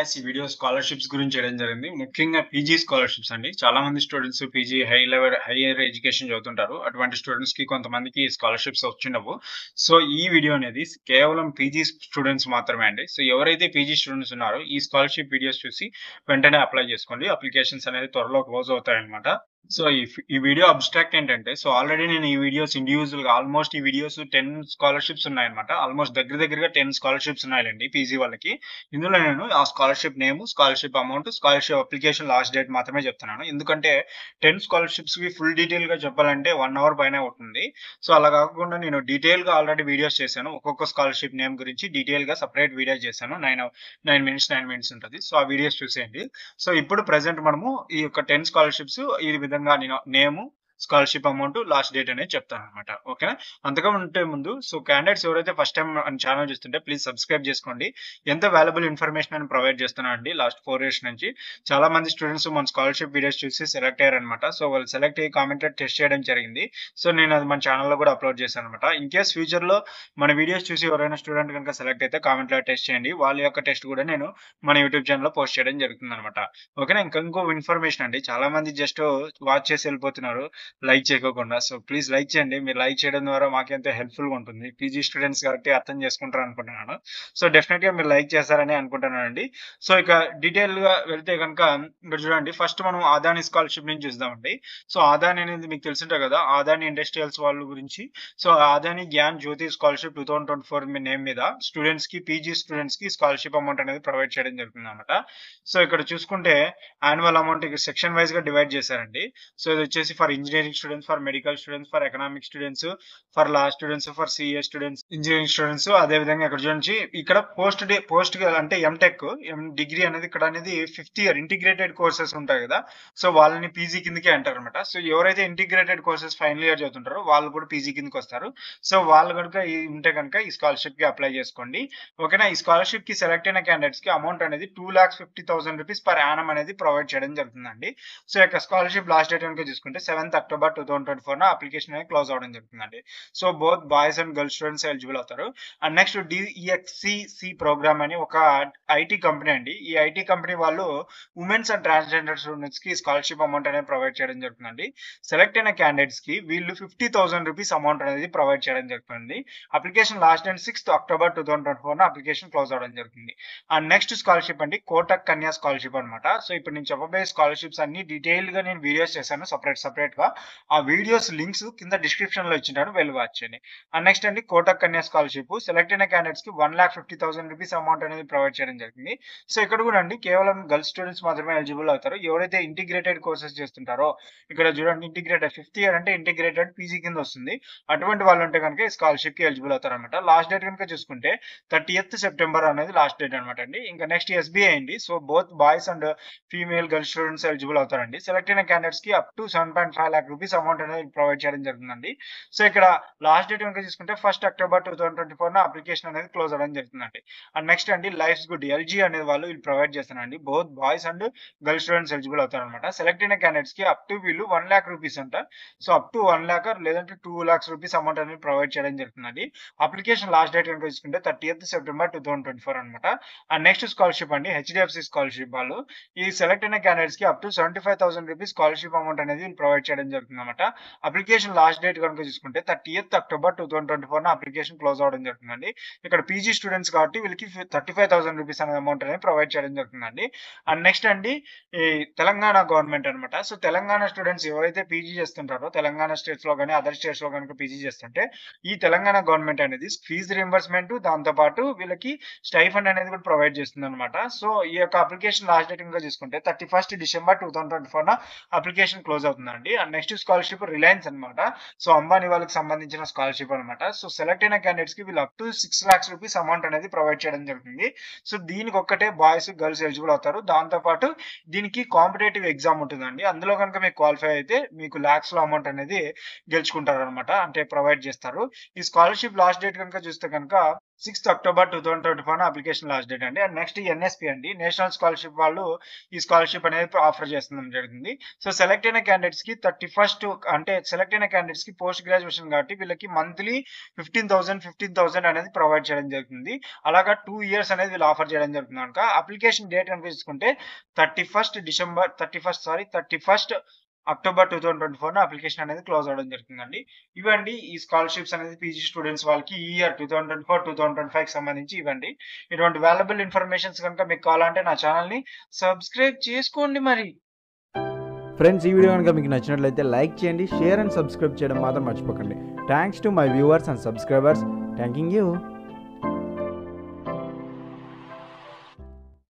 Guys ఈ video scholarships గురించి చేయడం జరిగింది. ముఖ్యంగా పీజీ స్కాలర్‌షిప్స్ అండి. చాలా మంది స్టూడెంట్స్ పీజీ హైయర్ ఎడ్యుకేషన్ చదువుతుంటారు. అటువంటి స్టూడెంట్స్‌కి కొంతమందికి స్కాలర్‌షిప్స్ వచ్చిండవు. సో, ఈ వీడియో అనేది కేవలం పీజీ స్టూడెంట్స్ మాత్రమే అండి. సో, ఎవరైతే పీజీ స్టూడెంట్స్ ఉన్నారో ఈ స్కాలర్‌షిప్ వీడియోస్ చూసి వెంటనే అప్లై చేసుకోండి. అప్లికేషన్స్ అనేది త్వరలో క్లోజ్ అవుతాయన్నమాట. సో, ఈ వీడియో అబ్స్ట్రాక్ట్ ఏంటంటే, సో ఆల్రెడీ నేను ఈ వీడియోస్ ఇండివిడ్యువల్‌గా ఆల్‌మోస్ట్ ఈ వీడియోస్ 10 స్కాలర్‌షిప్స్ ఉన్నాయన్నమాట. ఆల్‌మోస్ట్ దగ్గరగా 10 స్కాలర్‌షిప్స్ ఉన్నాయిలెండి పీజీ వాళ్ళకి. ఇందులో నేను ఆ scholarship name, scholarship amount, scholarship application last date మాత్రమే చెప్తున్నాను. ఎందుకంటే 10 స్కాలర్‌షిప్స్‌కి ఫుల్ డీటెయిల్‌గా చెప్పాలంటే 1 అవర్ పైనే అవుతుంది. సో, అలా కాకుండా నేను డీటెయిల్‌గా ఆల్రెడీ వీడియోస్ చేశాను. ఒక్కొక్క స్కాలర్‌షిప్ నేమ్ గురించి డీటెయిల్‌గా సెపరేట్ వీడియో చేశాను. 9 మినిట్స్ ఉంటది. సో, ఆ వీడియోస్ చూసేయండి. సో, ఇప్పుడు ప్రెజెంట్ మనము ఈ యొక్క 10 స్కాలర్‌షిప్స్ ఈ విధంగా నేను నేము, స్కాలర్‌షిప్ అమౌంట్, లాస్ట్ డేట్ అనేది చెప్తానన్నమాట. ఓకేనా? అంతకంటే ముందు సో, క్యాండిడేట్స్ ఎవరైతే ఫస్ట్ టైమ్ మన ఛానెల్ చూస్తుంటే ప్లీజ్ సబ్స్క్రైబ్ చేసుకోండి. ఎంతో వాల్యుబుల్ ఇన్ఫర్మేషన్ అని ప్రొవైడ్ చేస్తున్నానండి లాస్ట్ 4 ఇయర్స్ నుంచి. చాలా మంది స్టూడెంట్స్ మన స్కాలర్‌షిప్ వీడియోస్ చూసి సెలెక్ట్ అయ్యారన్నమాట. సో, వాళ్ళు సెలెక్ట్ అయ్యి కామెంటెడ్ టెస్ట్ చేయడం జరిగింది. సో, నేను అది మన ఛానెల్‌లో కూడా అప్లోడ్ చేశానన్నమాట. ఇన్ కేస్ ఫ్యూచర్‌లో మన వీడియోస్ చూసి ఎవరైనా స్టూడెంట్ గనుక సెలెక్ట్ అయితే కామెంట్‌లో టెస్ట్ చేయండి. వాళ్ళ యొక్క టెస్ట్ కూడా నేను మన యూట్యూబ్ ఛానెల్‌లో పోస్ట్ చేయడం జరుగుతుందన్నమాట. ఓకేనా? ఇంకో ఇన్ఫర్మేషన్ అండి. చాలా మంది జస్ట్ వాచ్ చేసి వెళ్ళిపోతున్నారు లైక్ చేయకోకుండా. సో, ప్లీజ్ లైక్ చేయండి. మీరు లైక్ చేయడం ద్వారా మాకెంతో హెల్ప్‌ఫుల్‌గా ఉంటుంది. పీజీ స్టూడెంట్స్ కాబట్టి అర్థం చేసుకుంటారు అనుకుంటున్నాను. సో, డెఫినెట్‌గా మీరు లైక్ చేస్తారని అనుకుంటున్నానండి. సో, ఇక డీటెయిల్‌గా వెళ్తే గనుక ఇక్కడ చూడండి ఫస్ట్ మనం అదాని స్కాలర్‌షిప్ నుంచి చూద్దామండి. సో, అదాని అనేది మీకు తెలిసుంటది కదా! అదాని ఇండస్ట్రియల్స్ వాళ్ళ గురించి. So, Adani Gyan Jyoti scholarship 2024 name మీద పీజీ స్టూడెంట్స్‌కి స్కాలర్‌షిప్ అమౌంట్ అనేది ప్రొవైడ్ చేయడం జరుగుతుందన్నమాట. సో, ఇక్కడ చూసుకుంటే యాన్యువల్ అమౌంట్ ఇక సెక్షన్ వైస్‌గా డివైడ్ చేశారండి. సో, ఇదొచ్చేసి for engineering students, for medical students, for economic students, for law students, for CA students, engineering students అదే విధంగా ఇక్కడ చూడండి ఇక్కడ పోస్ట్ అంటే ఎంటెక్, డిగ్రీ అనేది ఇక్కడ అనేది 5th ఇయర్ ఇంటిగ్రేటెడ్ కోర్సెస్ ఉంటాయి కదా! సో, వాళ్ళని పీజీ కిందకే అంటారన్నమాట. సో, ఎవరైతే ఇంటిగ్రేటెడ్ కోర్సెస్ ఫైనల్ ఇయర్ చదువుతుంటారో వాళ్ళు కూడా పీజీ కిందకి వస్తారు. సో, వాళ్ళు గనుక ఉంటే గనుక ఈ స్కాలర్‌షిప్‌కి అప్లై చేసుకోండి. ఓకేనా? ఈ స్కాలర్‌షిప్‌కి సెలెక్ట్ అయిన క్యాండిడేట్స్‌కి అమౌంట్ అనేది ₹2,50,000 పర్ యానమ్ అనేది ప్రొవైడ్ చేయడం జరుగుతుందండి. సో, ఈ యొక్క స్కాలర్‌షిప్ లాస్ట్ డేట్ కనుక చూసుకుంటే 7th October 2024 అప్లికేషన్ అనేది క్లోజ్ అవ్వడం జరుగుతుందండి. So, both boys and girls students eligible అవుతారు. అండ్ నెక్స్ట్ DEXCC ప్రోగ్రామ్ అని ఒక ఐటీ కంపెనీ అండి. ఈ ఐటీ కంపెనీ వాళ్ళు ఉమెన్స్ అండ్ ట్రాన్స్‌జెండర్ స్టూడెంట్స్‌కి స్కాలర్‌షిప్ అమౌంట్ అనేది ప్రొవైడ్ చేయడం జరుగుతుందండి. సెలెక్ట్ అయిన క్యాండిడేట్స్‌కి వీళ్ళు ₹50,000 అమౌంట్ అనేది ప్రొవైడ్ చేయడం జరుగుతుంది. Application last date 6th October 2024 application close అవ్వడం జరుగుతుంది. అండ్ నెక్స్ట్ స్కాలర్‌షిప్ అండి కోటక్ కన్యా స్కాలర్‌షిప్ అన్నమాట. సో, ఇప్పుడు నేను చెప్పబోయే స్కాలర్‌షిప్స్ అన్ని డీటెయిల్‌గా నేను వీడియోస్ చేశాను సెపరేట్‌గా. ఆ వీడియోస్ లింక్స్ కింద డిస్క్రిప్షన్‌లో ఇచ్చింటాను వెళ్లి వాచ్ చేయండి. అండ్ నెక్స్ట్ అండి కోటక్ కన్యా స్కాలర్‌షిప్ సెలెక్ట్ అయిన క్యాండిడేట్స్‌కి ₹1,50,000 అమౌంట్ అనేది ప్రొవైడ్ చేయడం జరిగింది. సో, ఇక్కడ కూడా అండి కేవలం గర్ల్స్ స్టూడెంట్స్ మాత్రమే ఎలిజిబుల్ అవుతారు. ఎవరైతే ఇంటిగ్రేటెడ్ కోర్సెస్ చేస్తుంటారో ఇక్కడ చూడండి ఇంటిగ్రేటెడ్ 5th ఇయర్ అంటే ఇంటిగ్రేటెడ్ పీజీ కింద వస్తుంది. అటువంటి వాళ్ళు ఉంటే కనుక ఈ స్కాలర్‌షిప్‌కి ఎలిజిబుల్ అవుతారన్నమాట. లాస్ట్ డేట్ కనుక చూసుకుంటే 30th September అనేది లాస్ట్ డేట్ అన్నమాట అండి. ఇంకా నెక్స్ట్ ఎస్‌బీఐ అండి. So, both boys and female girls students eligible అవుతారండి. సెలెక్ట్ అయిన క్యాండిడేట్స్‌కి up to 7.5 lakh rupees amount అనేది ప్రొవైడ్ చేయడం జరుగుతుందండి. సో, ఇక్కడ లాస్ట్ డేట్ కనుక చూసుకుంటే 1st October 2024 అప్లికేషన్ అనేది క్లోజ్ అవ్వడం జరుగుతుందండి. అండ్ నెక్స్ట్ అండి లైఫ్స్ గుడ్ ఎల్‌జీ అనే వాళ్ళు వీళ్ళు ప్రొవైడ్ చేస్తారండి. Both boys and girls students eligible అవుతారన్నమాట. సెలెక్ట్ అయిన క్యాండిడేట్స్‌కి అప్ టు వీళ్ళు 1 లాక్ రూపీస్ అంట. సో, అప్ టు 1 లాక్ లేదంటే 2 లాక్స్ రూపీస్ అమౌంట్ అనేది ప్రొవైడ్ చేయడం జరుగుతుందండి. అప్లికేషన్ లాస్ట్ డేట్ కనుక చూసుకుంటే 30th September 2024 అన్నమాట. అండ్ నెక్స్ట్ స్కాలర్‌షిప్ అండి హెచ్‌డీఎఫ్‌సీ స్కాలర్‌షిప్ వాళ్ళు ఈ సెలెక్ట్ అయిన క్యాండిడేట్స్‌కి అప్ టు ₹75,000 స్కాలర్‌షిప్ అమౌంట్ అనేది ప్రొవైడ్ చేయడం జరుగుతుందన్నమాట. అప్లికేషన్ లాస్ట్ డేట్ కనుక చూసుకుంటే 30th October 2024 అప్లికేషన్ క్లోజ్ అవ్వడం జరుగుతుందండి. ఇక్కడ పీజీ స్టూడెంట్స్ కాబట్టి వీళ్ళకి ₹35,000 అనే అమౌంట్ అనేది ప్రొవైడ్ చేయడం జరుగుతుందండి. అండ్ నెక్స్ట్ అండి ఈ తెలంగాణ గవర్నమెంట్ అన్నమాట. సో, తెలంగాణ స్టూడెంట్స్ ఎవరైతే పీజీ చేస్తుంటారో తెలంగాణ స్టేట్స్‌లో గాని అదర్ స్టేట్స్‌లో గనుక పీజీ చేస్తుంటే ఈ తెలంగాణ గవర్నమెంట్ అనేది ఫీజ్ రీయింబర్స్‌మెంట్ దాంతో పాటు వీళ్ళకి స్టైఫండ్ అనేది కూడా ప్రొవైడ్ చేస్తుందన్నమాట. సో, ఈ యొక్క అప్లికేషన్ లాస్ట్ డేట్ కనుక చూసుకుంటే 31st December 2024 అప్లికేషన్ క్లోజ్ అవుతుందండి. అండ్ నెక్స్ట్ స్కాలర్‌షిప్ రిలయన్స్ అన్నమాట. సో, అంబానీ వాళ్ళకి సంబంధించిన స్కాలర్‌షిప్ అన్నమాట. సో, సెలెక్ట్ అయిన క్యాండిడేట్స్‌కి వీళ్ళు అప్ టు ₹6 lakhs అమౌంట్ అనేది ప్రొవైడ్ చేయడం జరుగుతుంది. సో, దీనికి ఒక్కటే బాయ్స్, గర్ల్స్ ఎలిజిబుల్ అవుతారు. దాంతో పాటు దీనికి కాంపిటీటివ్ ఎగ్జామ్ ఉంటుందండి. అందులో గనుక మీరు క్వాలిఫై అయితే మీకు లాక్స్‌లో అమౌంట్ అనేది గెలుచుకుంటారన్నమాట. అంటే ప్రొవైడ్ చేస్తారు. ఈ స్కాలర్‌షిప్ లాస్ట్ డేట్ కనుక చూస్తే గనుక 6th October 2024 application last date అండి. అండ్ నెక్స్ట్ ఎన్ఎస్పి అండి. నేషనల్ స్కాలర్‌షిప్ వాళ్ళు ఈ స్కాలర్‌షిప్ అనేది ఆఫర్ చేస్తడం జరుగుతుంది. సో సెలెక్ట్ అయిన క్యాండిడేట్స్‌కి 31st అంటే సెలెక్ట్ అయిన క్యాండిడేట్స్‌కి పోస్ట్ గ్రాడ్యుయేషన్ కాబట్టి వీళ్ళకి మంత్లీ 15,000 అనేది ప్రొవైడ్ చేయడం జరుగుతుంది. అలాగా 2 ఇయర్స్ అనేది వీళ్ళు ఆఫర్ చేయడం జరుగుతుంది కనుక అప్లికేషన్ డేట్ కనుక చూసుకుంటే 31st అక్టోబర్ 2024 అప్లికేషన్ అనేది క్లోజ్ అవ్వడం జరుగుతుందండి. ఇవండి ఈ స్కాలర్‌షిప్స్ అనేది పీజీ స్టూడెంట్స్ వాళ్ళకి ఈ ఇయర్ 2024, 2025కి సంబంధించి ఇవ్వండి. ఇటువంటి వాల్యుబుల్ ఇన్ఫర్మేషన్స్ కనుక మీకు కావాలంటే నా ఛానల్‌ని సబ్స్క్రైబ్ చేసుకోండి మరి. ఫ్రెండ్స్, ఈ వీడియో కనుక మీకు నచ్చినట్లయితే లైక్ చేయండి, షేర్ అండ్ సబ్స్క్రైబ్ చేయడం మాత్రం మర్చిపోకండి. Thanks to my viewers and subscribers. Thanking you.